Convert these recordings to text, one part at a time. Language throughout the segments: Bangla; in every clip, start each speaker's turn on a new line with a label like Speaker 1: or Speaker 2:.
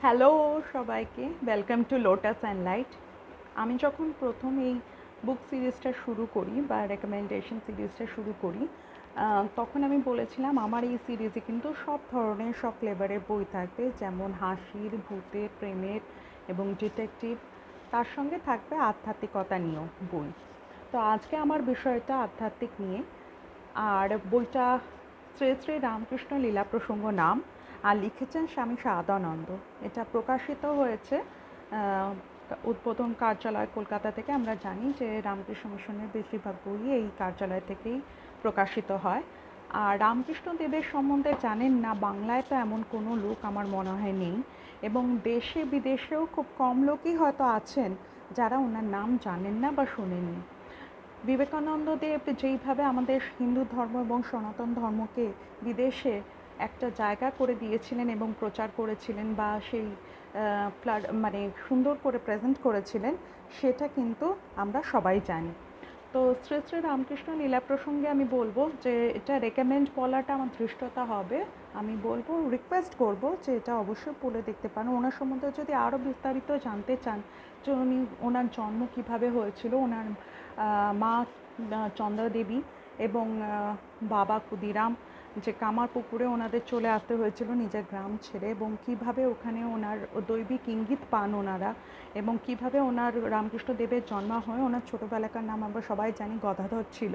Speaker 1: হ্যালো সবাইকে, welcome to lotus and light. আমি যখন প্রথম এই বুক সিরিজটা শুরু করি বা রেকমেন্ডেশন সিরিজটা শুরু করি, তখন আমি বলেছিলাম আমার এই সিরিজে কিন্তু সব ধরনের সব ফ্লেভারের বই থাকবে, যেমন হাসির, ভূতের, প্রেমের এবং ডিটেকটিভ। তার সঙ্গে থাকবে আধ্যাত্মিকতা নিয়েও বই। তো আজকে আমার বিষয়টা আধ্যাত্মিক নিয়ে। আর বইটা শ্রী শ্রী রামকৃষ্ণ লীলা প্রসঙ্গ নাম, আর লিখেছেন স্বামী সারদানন্দ। এটা প্রকাশিত হয়েছে উদ্বোধন কার্যালয় কলকাতা থেকে। আমরা জানি যে রামকৃষ্ণ মিশনের বেশিরভাগ বই এই কার্যালয় থেকেই প্রকাশিত হয়। আর রামকৃষ্ণ দেবের সম্বন্ধে জানেন না বাংলায় তো এমন কোনো লোক আমার মনে হয় নেই, এবং দেশে বিদেশেও খুব কম লোকই হয়তো আছেন যারা ওনার নাম জানেন না বা শোনেননি। বিবেকানন্দ দেব যেইভাবে আমাদের হিন্দু ধর্ম এবং সনাতন ধর্মকে বিদেশে একটা জায়গা করে দিয়েছিলেন এবং প্রচার করেছিলেন, বা সেই মানে সুন্দর করে প্রেজেন্ট করেছিলেন, সেটা কিন্তু আমরা সবাই জানি। তো শ্রী শ্রী রামকৃষ্ণ লীলা প্রসঙ্গে আমি বলবো যে এটা রেকমেন্ড বলাটা আমার ধৃষ্টতা হবে। আমি বলবো, রিকোয়েস্ট করব যে এটা অবশ্যই পড়ে দেখতে পারেন। ওনার সম্বন্ধে যদি আরও বিস্তারিত জানতে চান, যে উনি ওনার জন্ম কিভাবে হয়েছিল, ওনার মা চন্দ্রা দেবী এবং বাবা ক্ষুদিরাম, যে কামারপুকুরে ওনাদের চলে আসতে হয়েছিল নিজের গ্রাম ছেড়ে, এবং কিভাবে ওখানে ওনার দৈবিক ইঙ্গিত পান ওনারা, এবং কিভাবে ওনার রামকৃষ্ণ দেবের জন্ম হয়। ওনার ছোটোবেলাকার নাম আমরা সবাই জানি গদাধর ছিল।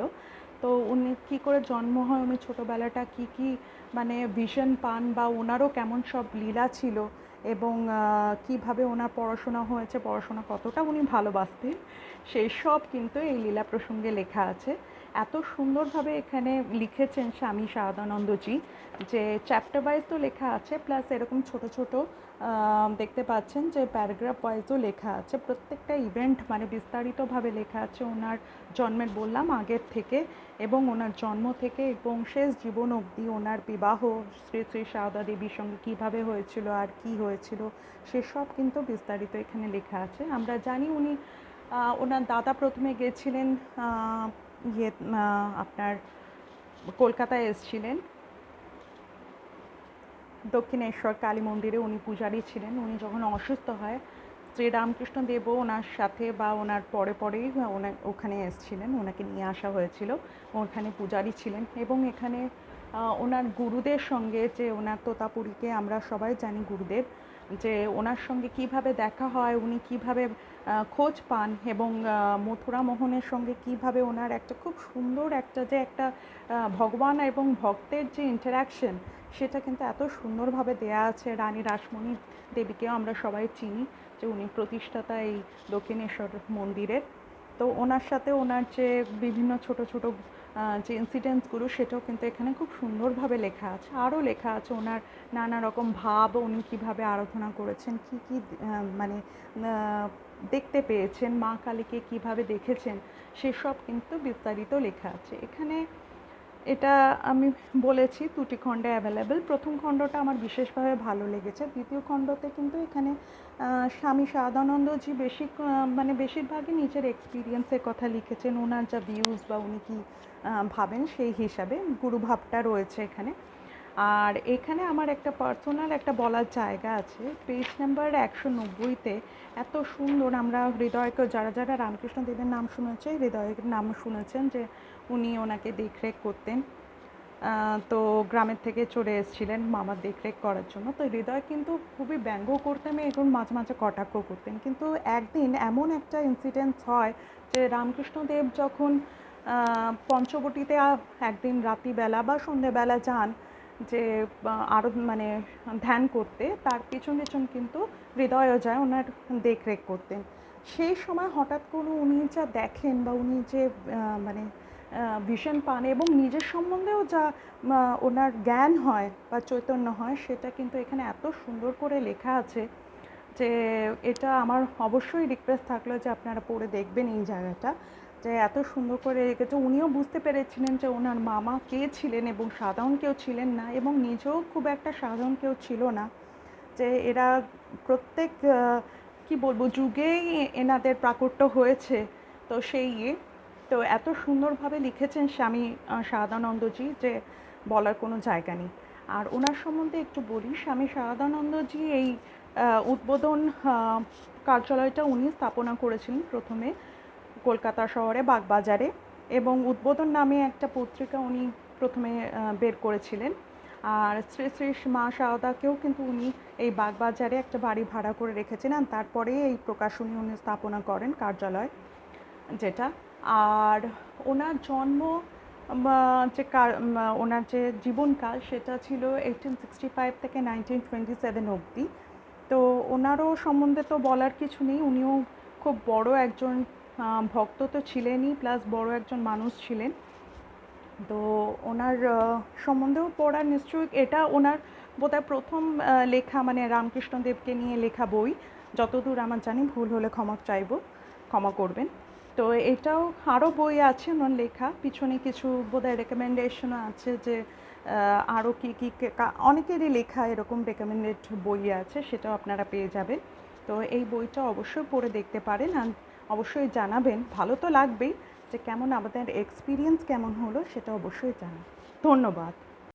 Speaker 1: তো উনি কী করে জন্ম হয়, উনি ছোটোবেলাটা কী কী মানে ভিশন পান, বা ওনারও কেমন সব লীলা ছিল, এবং কিভাবে ওনার পড়াশোনা হয়েছে, পড়াশোনা কতটা উনি ভালোবাসতেন, সেই সব কিন্তু এই লীলা প্রসঙ্গে লেখা আছে। এত সুন্দরভাবে এখানে লিখেছেন স্বামী সারদানন্দজি, যে চ্যাপ্টার ওয়াইজ তো লেখা আছে, প্লাস এরকম ছোট ছোট দেখতে পাচ্ছেন যে প্যারাগ্রাফ ওয়াইজও লেখা আছে। প্রত্যেকটা ইভেন্ট মানে বিস্তারিতভাবে লেখা আছে, ওনার জন্মের বললাম আগের থেকে, এবং ওনার জন্ম থেকে এবং শেষ জীবন অবধি ওনার বিবাহ শ্রী শ্রী সারদা দেবীর সঙ্গে কীভাবে হয়েছিল আর কি হয়েছিল, সেসব কিন্তু বিস্তারিত এখানে লেখা আছে। আমরা জানি উনি ওনার দাদা প্রথমে গেছিলেন আপনার কলকাতায় এসেছিলেন, দক্ষিণেশ্বর কালী মন্দিরে উনি পূজারী ছিলেন। উনি যখন অসুস্থ হয়, শ্রীরামকৃষ্ণ দেবও ওনার সাথে বা ওনার পরে পরেই ওখানে এসেছিলেন, ওনাকে নিয়ে আসা হয়েছিল, ওখানে পূজারী ছিলেন। এবং এখানে ওনার গুরুদের সঙ্গে, যে ওনার তোতাপুরীকে আমরা সবাই জানি গুরুদেব, যে ওনার সঙ্গে কিভাবে দেখা হয়, উনি কিভাবে খোঁজ পান, এবং মথুরা মোহনের সঙ্গে কিভাবে ওনার একটা খুব সুন্দর একটা যে একটা ভগবান এবং ভক্তের যে ইন্টারাকশন, সেটা কিন্তু এত সুন্দরভাবে দেয়া আছে। রানী রাসমণি দেবীকেও আমরা সবাই চিনি, যে উনি প্রতিষ্ঠাতা এই দক্ষিণেশ্বর মন্দিরের। তো ওনার সাথে ওনার যে বিভিন্ন ছোট ছোট যে ইনসিডেন্টসগুলো, সেটাও কিন্তু এখানে খুব সুন্দরভাবে লেখা আছে। আরও লেখা আছে ওনার নানা রকম ভাব, উনি কীভাবে আরাধনা করেছেন, কী কী মানে দেখতে পেয়েছেন, মা কালীকে কীভাবে দেখেছেন, সেসব কিন্তু বিস্তারিত লেখা আছে এখানে। এটা আমি বলেছি দুটি খণ্ডে অ্যাভেলেবেল। প্রথম খণ্ডটা আমার বিশেষভাবে ভালো লেগেছে। দ্বিতীয় খণ্ডতে কিন্তু এখানে স্বামী সারদানন্দজি মানে বেশিরভাগই নিজের এক্সপিরিয়েন্সের কথা লিখেছেন, ওনার যা ভিউজ বা উনি কী ভাবেন সেই হিসাবে গুরুভাবটা রয়েছে এখানে। আর এখানে আমার একটা পার্সোনাল একটা বলার জায়গা আছে। পেজ নাম্বার 190-তে এত সুন্দর, আমরা হৃদয়কে যারা যারা রামকৃষ্ণ দেবের নাম শুনেছে, হৃদয়ের নাম শুনেছেন, যে উনি ওনাকে দেখরেখ করতেন। তো গ্রামের থেকে চলে এসেছিলেন মামার দেখরেখ করার জন্য। তো হৃদয় কিন্তু খুবই ব্যঙ্গ করতেন এবং মাঝে মাঝে কটাক্ষ করতেন। কিন্তু একদিন এমন একটা ইনসিডেন্টস হয়, যে রামকৃষ্ণ দেব যখন পঞ্চবটিতে একদিন রাত্রিবেলা বা সন্ধেবেলা যান, যে আরও মানে ধ্যান করতে, তার পিছন পিছন কিন্তু হৃদয়ও যায় ওনার দেখরেখ করতেন। সেই সময় হঠাৎ করে উনি যা দেখেন, বা উনি যে মানে ভিশন পান, এবং নিজের সম্বন্ধেও যা ওনার জ্ঞান হয় বা চৈতন্য হয়, সেটা কিন্তু এখানে এত সুন্দর করে লেখা আছে, যে এটা আমার অবশ্যই রিকোয়েস্ট থাকলো যে আপনারা পড়ে দেখবেন এই জায়গাটা, যে এত সুন্দর করে রেখেছে। উনিও বুঝতে পেরেছিলেন যে ওনার মামা কে ছিলেন, এবং সাধারণ কেউ ছিলেন না, এবং নিজেও খুব একটা সাধারণ কেউ ছিল না, যে এরা প্রত্যেক কি বলবো যুগেই এনাদের প্রাকট্য হয়েছে। তো তো এত সুন্দরভাবে লিখেছেন স্বামী সারদানন্দজি, যে বলার কোনো জায়গা নেই। আর ওনার সম্বন্ধে একটু বলি, স্বামী শারদানন্দজি এই উদ্বোধন কার্যালয়টা উনি স্থাপনা করেছিলেন প্রথমে কলকাতা শহরে বাগবাজারে, এবং উদ্বোধন নামে একটা পত্রিকা উনি প্রথমে বের করেছিলেন। আর শ্রী শ্রী মা শারদাকেও কিন্তু উনি এই বাগবাজারে একটা বাড়ি ভাড়া করে রেখেছিলেন, তারপরে এই প্রকাশনী উনি স্থাপনা করেন কার্যালয় যেটা। আর ওনার জন্ম যে ওনার যে জীবনকাল সেটা ছিল 1865 থেকে 1927 অবধি। তো ওনারও সম্বন্ধে তো বলার কিছু নেই, উনিও খুব বড় একজন ভক্ত তো ছিলেনই, প্লাস বড় একজন মানুষ ছিলেন। তো ওনার সম্বন্ধেও পড়ার নিশ্চয়ই, এটা ওনার বোধহয় প্রথম লেখা, মানে রামকৃষ্ণদেবকে নিয়ে লেখা বই, যতদূর আমার জানি, ভুল হলে ক্ষমা করবেন। তো এটাও আরও বই আছে ওনার লেখা, পিছনে কিছু বোধহয় রেকমেন্ডেশনও আছে যে আরও কী কী অনেকেরই লেখা এরকম রেকমেন্ডেড বই আছে, সেটাও আপনারা পেয়ে যাবেন। তো এই বইটা অবশ্যই পড়ে দেখতে পারেন, আর অবশ্যই জানাবেন, ভালো তো লাগবেই, যে কেমন আমাদের এক্সপিরিয়েন্স কেমন হলো সেটা অবশ্যই জানান। ধন্যবাদ।